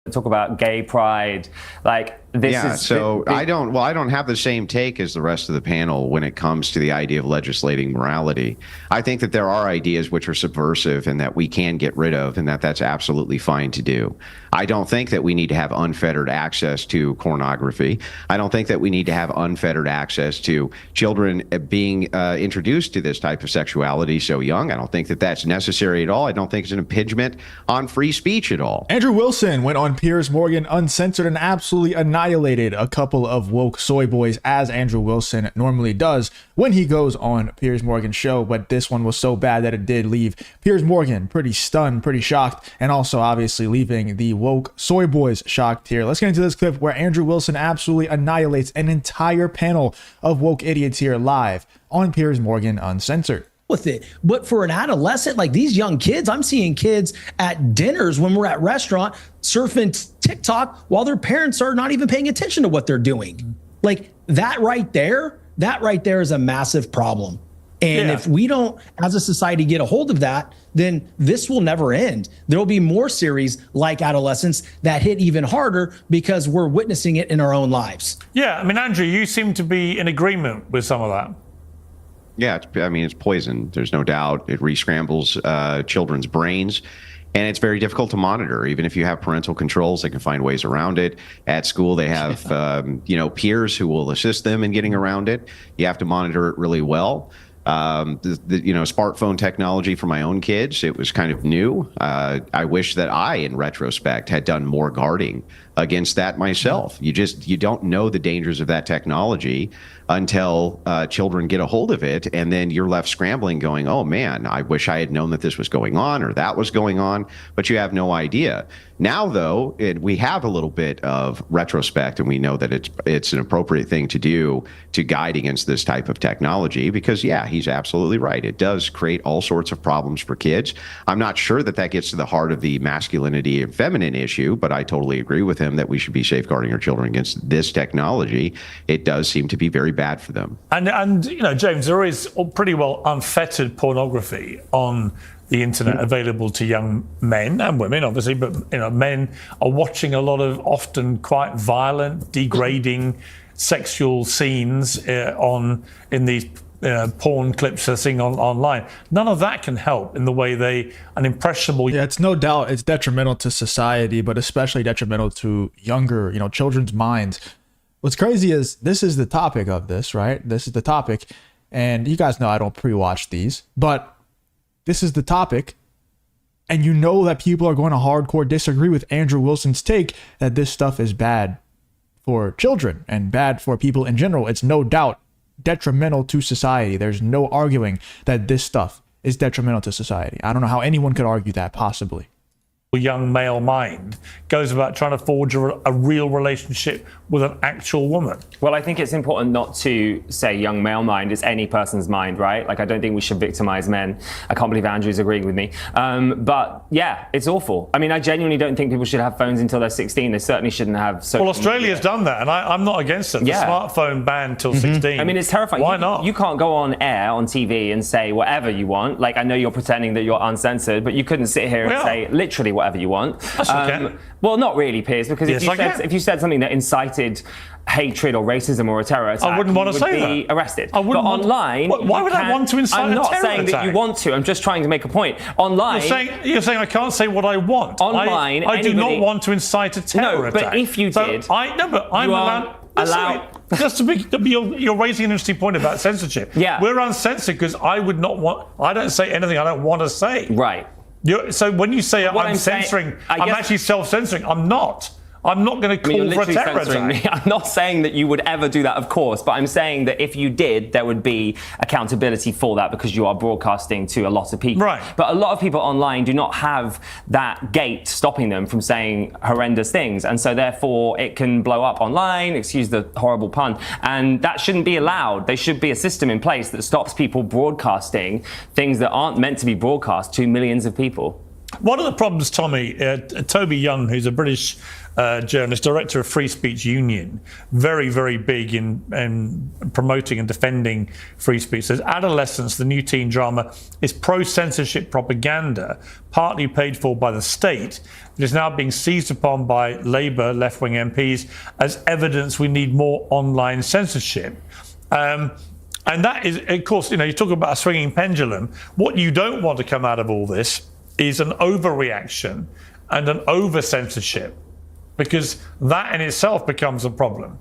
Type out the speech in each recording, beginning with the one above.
talk about gay pride, like this is so I don't have the same take as the rest of the panel when it comes to the idea of legislating morality. I think that there are ideas which are subversive and that we can get rid of, and that's absolutely fine to do. I don't think that we need to have unfettered access to pornography. I don't think that we need to have unfettered access to children being introduced to this type of sexuality so young. I don't think that that's necessary at all. I don't think it's an impingement on free speech at all. Andrew Wilson went on Piers Morgan Uncensored and absolutely annihilated a couple of woke soy boys, as Andrew Wilson normally does when he goes on Piers Morgan's show. But this one was so bad that it did leave Piers Morgan pretty stunned, pretty shocked, and also obviously leaving the woke soy boys shocked here. Let's get into this clip where Andrew Wilson absolutely annihilates an entire panel of woke idiots here live on Piers Morgan Uncensored. With it. But for an adolescent, like these young kids, I'm seeing kids at dinners when we're at restaurant surfing TikTok while their parents are not even paying attention to what they're doing. Like that right there is a massive problem. And if we don't, as a society, get a hold of that, then this will never end. There will be more series like Adolescence that hit even harder because we're witnessing it in our own lives. Yeah, I mean, Andrew, you seem to be in agreement with some of that. Yeah, it's poison. There's no doubt. It re-scrambles children's brains, and it's very difficult to monitor. Even if you have parental controls, they can find ways around it. At school, they have peers who will assist them in getting around it. You have to monitor it really well. Smartphone technology for my own kids, it was kind of new. I wish that I, in retrospect, had done more guarding against that myself. You don't know the dangers of that technology until children get a hold of it, and then you're left scrambling going, oh man, I wish I had known that this was going on or that was going on, but you have no idea. Now, though, we have a little bit of retrospect, and we know that it's an appropriate thing to do to guide against this type of technology because, yeah, he's absolutely right. It does create all sorts of problems for kids. I'm not sure that gets to the heart of the masculinity and feminine issue, but I totally agree with him that we should be safeguarding our children against this technology. It does seem to be very bad for them. And James, there is pretty well unfettered pornography on the internet available to young men and women, obviously, but men are watching a lot of often quite violent, degrading sexual scenes in these porn clips they're seeing online. None of that can help in the way an impressionable... Yeah, it's no doubt it's detrimental to society, but especially detrimental to younger, children's minds. What's crazy is this is the topic of this, right? This is the topic. And you guys know I don't pre-watch these, but this is the topic. And you know that people are going to hardcore disagree with Andrew Wilson's take that this stuff is bad for children and bad for people in general. It's no doubt detrimental to society. There's no arguing that this stuff is detrimental to society. I don't know how anyone could argue that possibly. Young male mind goes about trying to forge a real relationship with an actual woman. Well, I think it's important not to say young male mind. It's any person's mind, right? Like, I don't think we should victimize men. I can't believe Andrew's agreeing with me. But yeah, it's awful. I mean, I genuinely don't think people should have phones until they're 16. They certainly shouldn't have social Well, Australia's done that, and I'm not against it. The smartphone ban till 16. I mean, it's terrifying. Why not? You can't go on air, on TV, and say whatever you want. Like, I know you're pretending that you're uncensored, but you couldn't sit here and say literally whatever you want. Well, not really, Piers, because if you said something that incited hatred or racism or a terror attack, I wouldn't want to say that. Be arrested. I wouldn't but online, why would I want to incite a terror attack? I'm not saying that you want to. I'm just trying to make a point. Online, you're saying I can't say what I want. Online, I do not want to incite a terror attack. No, but if you did, I'm allowed. Just to be, you're raising an interesting point about censorship. Yeah, we're uncensored because I don't say anything I don't want to say. Right. So when you say I'm censoring, I'm actually self-censoring. I'm not. I'm not going to call for a terror attack. I'm not saying that you would ever do that, of course, but I'm saying that if you did, there would be accountability for that because you are broadcasting to a lot of people. Right. But a lot of people online do not have that gate stopping them from saying horrendous things, and so therefore it can blow up online, excuse the horrible pun, and that shouldn't be allowed. There should be a system in place that stops people broadcasting things that aren't meant to be broadcast to millions of people. One of the problems, Tommy, Toby Young, who's a British journalist, director of Free Speech Union, very, very big in promoting and defending free speech, says Adolescence, the new teen drama, is pro-censorship propaganda, partly paid for by the state. It is now being seized upon by Labour left-wing MPs as evidence we need more online censorship. And that is, of course, you talk about a swinging pendulum. What you don't want to come out of all this is an overreaction and an over-censorship, because that in itself becomes a problem.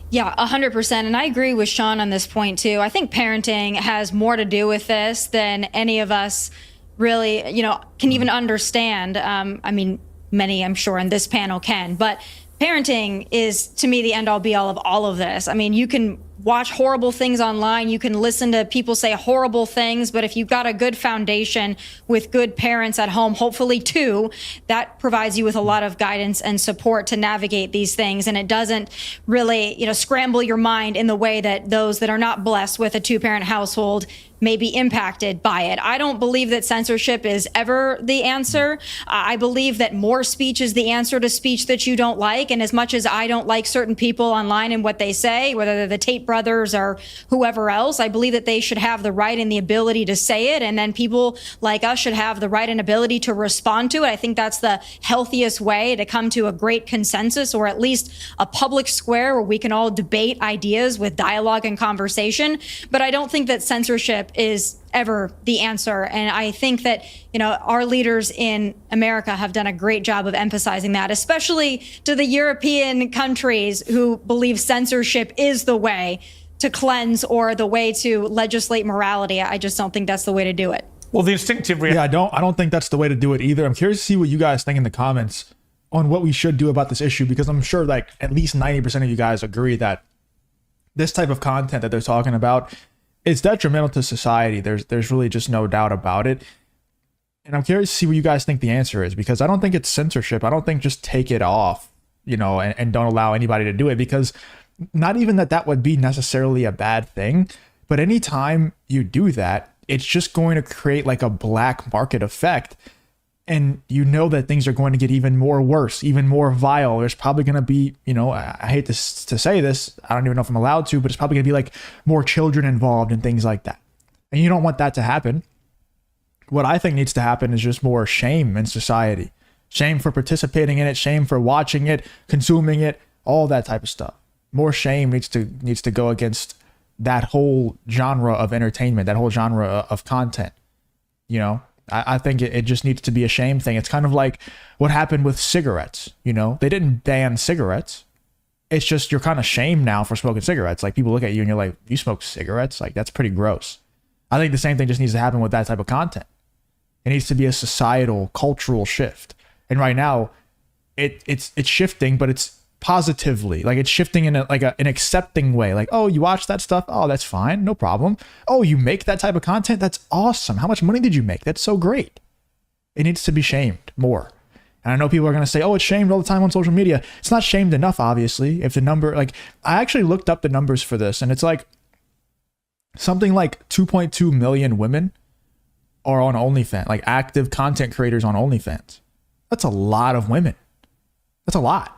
Yeah, 100%. And I agree with Sean on this point too. I think parenting has more to do with this than any of us really, can even understand. I mean, many, I'm sure, in this panel can, but parenting is, to me, the end-all be-all of all of this. I mean, you can watch horrible things online, you can listen to people say horrible things, but if you've got a good foundation with good parents at home, hopefully two, that provides you with a lot of guidance and support to navigate these things. And it doesn't really, scramble your mind in the way that those that are not blessed with a two-parent household may be impacted by it. I don't believe that censorship is ever the answer. I believe that more speech is the answer to speech that you don't like. And as much as I don't like certain people online and what they say, whether they're the Tate brothers or whoever else, I believe that they should have the right and the ability to say it. And then people like us should have the right and ability to respond to it. I think that's the healthiest way to come to a great consensus, or at least a public square where we can all debate ideas with dialogue and conversation. But I don't think that censorship is ever the answer. And I think that, our leaders in America have done a great job of emphasizing that, especially to the European countries who believe censorship is the way to cleanse or the way to legislate morality. I just don't think that's the way to do it. Well, the instinctive reaction. Yeah, I don't think that's the way to do it either. I'm curious to see what you guys think in the comments on what we should do about this issue, because I'm sure like at least 90% of you guys agree that this type of content that they're talking about, it's detrimental to society. There's really just no doubt about it. And I'm curious to see what you guys think the answer is, because I don't think it's censorship. I don't think just take it off, and don't allow anybody to do it, because not even that would be necessarily a bad thing. But anytime you do that, it's just going to create like a black market effect. And that things are going to get even more worse, even more vile. There's probably going to be, I hate to say this, I don't even know if I'm allowed to, but it's probably going to be like more children involved and things like that. And you don't want that to happen. What I think needs to happen is just more shame in society. Shame for participating in it, shame for watching it, consuming it, all that type of stuff. More shame needs to go against that whole genre of entertainment, that whole genre of content, I think it just needs to be a shame thing. It's kind of like what happened with cigarettes. They didn't ban cigarettes. It's just you're kind of shamed now for smoking cigarettes. Like people look at you and you're like, you smoke cigarettes? Like that's pretty gross. I think the same thing just needs to happen with that type of content. It needs to be a societal, cultural shift. And right now, it's shifting, but it's positively. Like it's shifting in an accepting way. Like, oh, you watch that stuff? Oh, that's fine. No problem. Oh, you make that type of content? That's awesome. How much money did you make? That's so great. It needs to be shamed more. And I know people are going to say, oh, it's shamed all the time on social media. It's not shamed enough, obviously. If the number, I actually looked up the numbers for this, and it's like something like 2.2 million women are on OnlyFans, like active content creators on OnlyFans. That's a lot of women. That's a lot.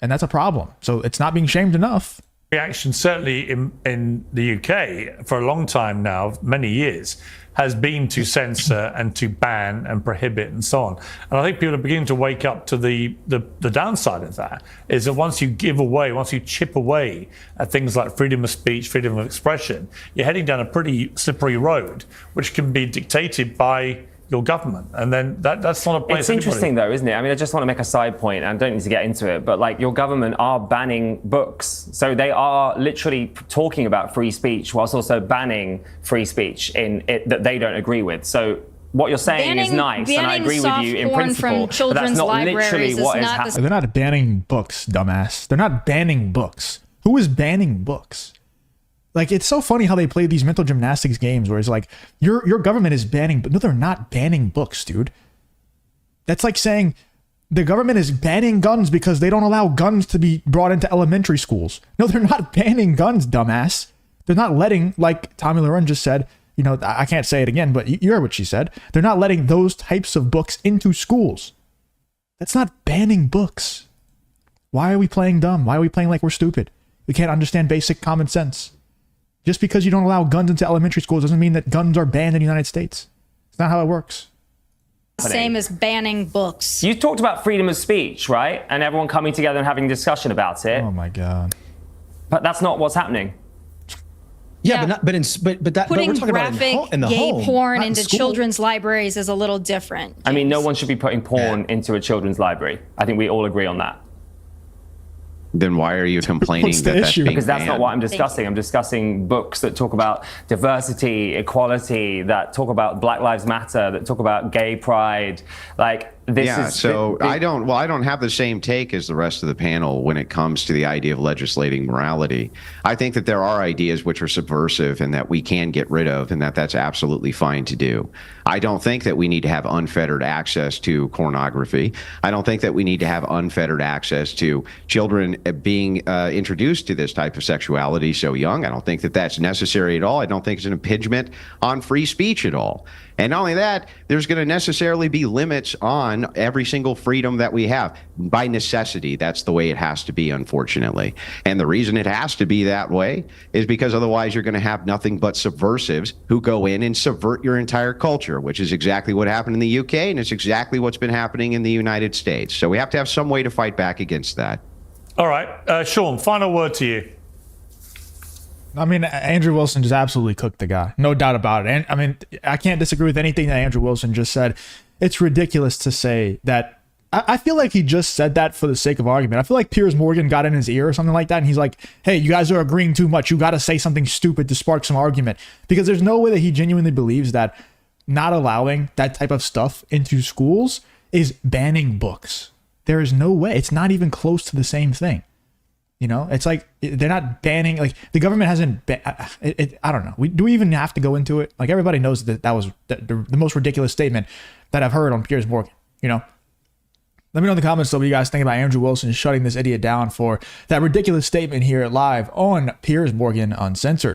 And that's a problem. So it's not being shamed enough. Reaction, certainly in the UK, for a long time now, many years, has been to censor and to ban and prohibit and so on. And I think people are beginning to wake up to the downside of that, is that once you chip away at things like freedom of speech, freedom of expression, you're heading down a pretty slippery road, which can be dictated by your government, and then that's not a place. It's interesting though, isn't it? I mean, I just want to make a side point, and I don't need to get into it, but like your government are banning books, so they are literally talking about free speech whilst also banning free speech in it that they don't agree with. So what you're saying is nice, and I agree with you in principle, but that's not literally what is happening. They're not banning books, dumbass. They're not banning books. Who is banning books? Like, it's so funny how they play these mental gymnastics games where it's like, your government is banning, but no, they're not banning books, dude. That's like saying the government is banning guns because they don't allow guns to be brought into elementary schools. No, they're not banning guns, dumbass. They're not letting, like Tommy Lauren just said, You know, I can't say it again, but you heard what she said. They're not letting those types of books into schools. That's not banning books. Why are we playing dumb? Why are we playing like we're stupid? We can't understand basic common sense. Just because you don't allow guns into elementary schools doesn't mean that guns are banned in the United States. It's not how it works. Same as banning books. You talked about freedom of speech, right? And everyone coming together and having a discussion about it. Oh my God. But that's not what's happening. Yeah, but putting we're talking graphic about in the gay home, porn not in into school. children's libraries is a little different. I mean, no one should be putting porn into a children's library. I think we all agree on that. Then why are you complaining What's the that that's issue? being Because that's not banned? what I'm discussing. I'm discussing books that talk about diversity, equality, that talk about Black Lives Matter, that talk about gay pride. Like, this Yeah, is... so I don't have the same take as the rest of the panel when it comes to the idea of legislating morality. I think that there are ideas which are subversive and that we can get rid of, and that's absolutely fine to do. I don't think that we need to have unfettered access to pornography. I don't think that we need to have unfettered access to children being introduced to this type of sexuality so young. I don't think that that's necessary at all. I don't think it's an impingement on free speech at all. And not only that, there's going to necessarily be limits on every single freedom that we have. By necessity, that's the way it has to be, unfortunately. And the reason it has to be that way is because otherwise you're going to have nothing but subversives who go in and subvert your entire culture, which is exactly what happened in the UK, and it's exactly what's been happening in the United States. So we have to have some way to fight back against that. All right, Sean, final word to you. I mean, Andrew Wilson just absolutely cooked the guy. No doubt about it. And I mean, I can't disagree with anything that Andrew Wilson just said. It's ridiculous to say that. I feel like he just said that for the sake of argument. I feel like Piers Morgan got in his ear or something like that. And he's like, hey, you guys are agreeing too much. You got to say something stupid to spark some argument. Because there's no way that he genuinely believes that not allowing that type of stuff into schools is banning books. There is no way. It's not even close to the same thing. You know, it's like they're not banning, like the government hasn't, I don't know. Do we even have to go into it? Like everybody knows that was the most ridiculous statement that I've heard on Piers Morgan, you know? Let me know in the comments what you guys think about Andrew Wilson shutting this idiot down for that ridiculous statement here live on Piers Morgan Uncensored.